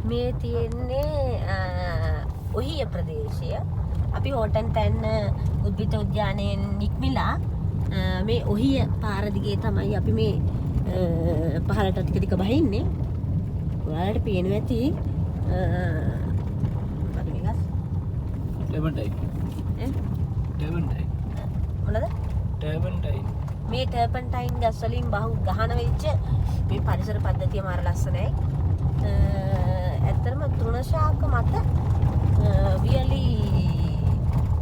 මේ තියෙන්නේ ඔහිය ප්‍රදේශය. අපි හෝටන් තැන්න උද්භිත උද්‍යානයෙන් නික්මිලා මේ ඔහිය පාර දිගේ තමයි අපි මේ පහළට ටික ටික බහින්නේ. ඔයාලට පේනවා ඇති මොකද මේකස්? ටර්බන්ටයින්. ටර්බන්ටයින්. මොනද? ටර්බන්ටයින්. මේ ටර්බන්ටයින් ගස් වලින් ගහන වෙච්ච මේ පරිසර පද්ධතිය මාර ලස්සනයි. ඇත්තටම තෘණ මත වියලි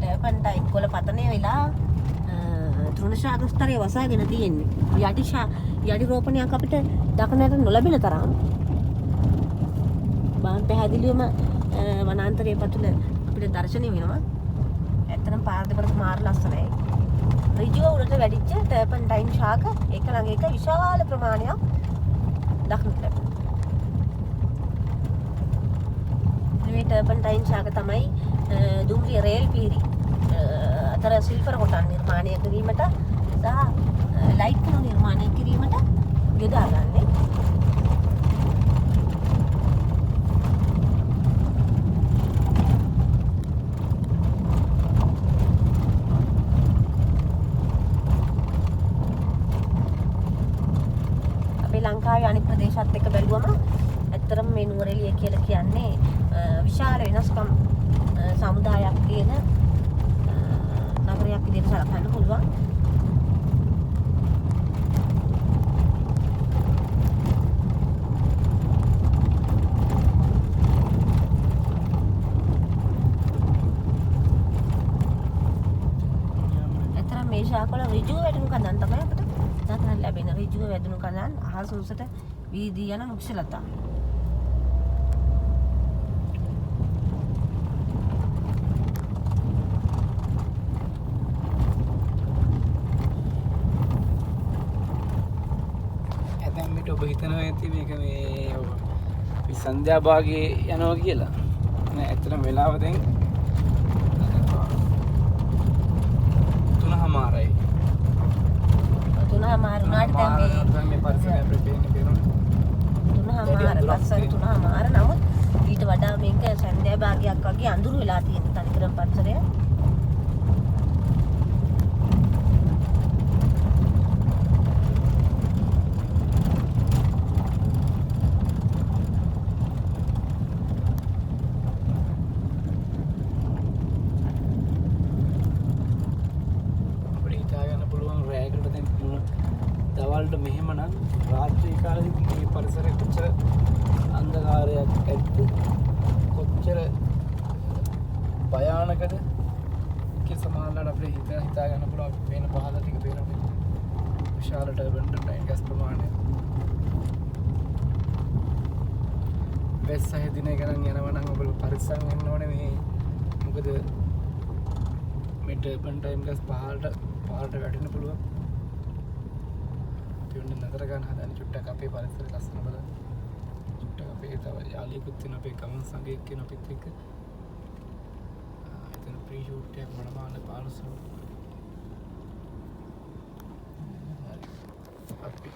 ටර්බන්ටයින් කොළ පතනය වෙලා තෘණ ශාක ස්තරය වසාගෙන තියෙන්නේ. යටි රෝපණයක් අපිට දක්නට නොලැබෙන තරම් බාහන් පැහැදිලිවම වනාන්තරයේ පතුල අපිට දර්ශනය වෙනවා. ඇත්තටම පාර දෙපළට මාර ලස්සනයි. ඍජුව උඩට වැඩිච්ච ටර්පන්ටයින් ශාක එක ළඟ එක විශාල ප්‍රමාණයක් දක්නට ලැබෙනවා. මේ ටර්පන්ටයින් ශාක තමයි දුම්රිය රේල් පීරි අතර සිල්වර් කොටන් නිර්මාණය කිරීමට සහ ලයිට් කණු නිර්මාණය කිරීමට යොදාගන්නේ. ලංකාවේ අනිත් ප්‍රදේශات එක්ක බැලුවම ඇත්තටම මේ නුවරඑළිය කියලා කියන්නේ විශාල වෙනස්කම් සමුදායක් තියෙන නගරයක් විදිහට සලකන්න පුළුවන්. ඇත්තටම මේ ශාකවල ඍජුව වැටුණු කඳන් තමයි අපිට දක්නට ලැබෙන. ඍජුව වැදුණු කඳන් අහස උසට වීදී යන වෘක්ෂලතා. ඇතැම් විට ඔබ හිතනවා ඇති මේක මේ සන්ධ්‍යා භාගයේ යනවා කියලා. නෑ ඇත්තටම වෙලාව දැන් 3:00යි. 3:00 වුණාට දැන් මේ පරිසරය අපිට පේන්නේ. 3:00 පස්සෙන් 3:00 නමුත් ඊට වඩා මේක සන්ධ්‍යා භාගයක් වගේ අඳුරු වෙලා තියෙන තනිකරම පරිසරය. දවල්ට මෙහෙමනම් රාත්‍රී කාලෙදී මේ පරිසරයේ කොච්චර අන්ධකාරයක් ඇද්ද කොච්චර භයානකද කියලා සමානලට අපිට හිතා ගන්න පුළුවන්. අපි පේන පහළ ටික පේනකොට විශාල ටර්බන්ටයින් ගස් ප්‍රමාණය වෙස්සහ දිනේ ගණන් යනවා නම් ඔබ පරිස්සම් වෙන්න ඕනේ. මේ මොකද මේ ටර්බන්ටයින් ගස් පහළට වැටෙන්න පුළුවන්. නතර ගන්න හදන චුට්ටක් අපේ පරිසර ලස්සන බලන්න. චුට්ටක් අපේ තව යාළුවෙකුත් වෙන අපේ ගමන් සංගයක් කියන අපිත් එක්ක එතන ප්‍රී ෂූට් එකක් වඩමාන පාරසල් අපි